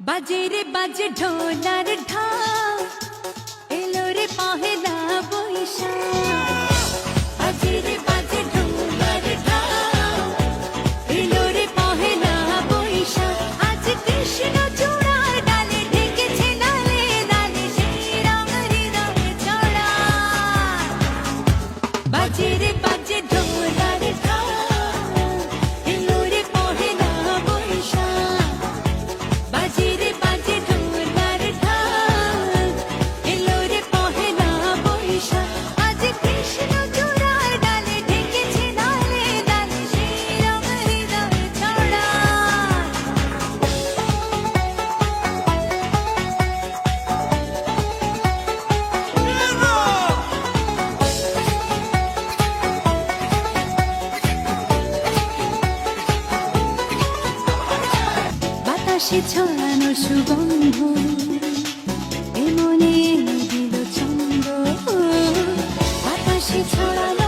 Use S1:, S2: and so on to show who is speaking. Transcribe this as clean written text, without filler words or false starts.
S1: বাজে রে বাজে ঢোলার ঢাক, এলো রে পহেলা বৈশাখ। বাজে রে বাজে ঢোলার ঢাক, এলো রে পহেলা বৈশাখ। আজ কৃষ্ণ চূড়ার ডালে ঢেকেছে লালে লালে সেই রং হৃদয়ে ছড়া। বাজে রে বাজে ঢোলার ঢাক, এলো রে পহেলা বৈশাখ। বাজে রে বাজে ঢোলার ঢাক, এলো রে পহেলা বৈশাখ। আজ কৃষ্ণ চূড়ার ডালে ঢেকেছে লালে লালে সেই রং হৃদয়ে ছড়া। বাতাসে ছড়ানো সুগন্ধ এমনে এনে দিল ছন্দ। বাতাসে ছড়ানো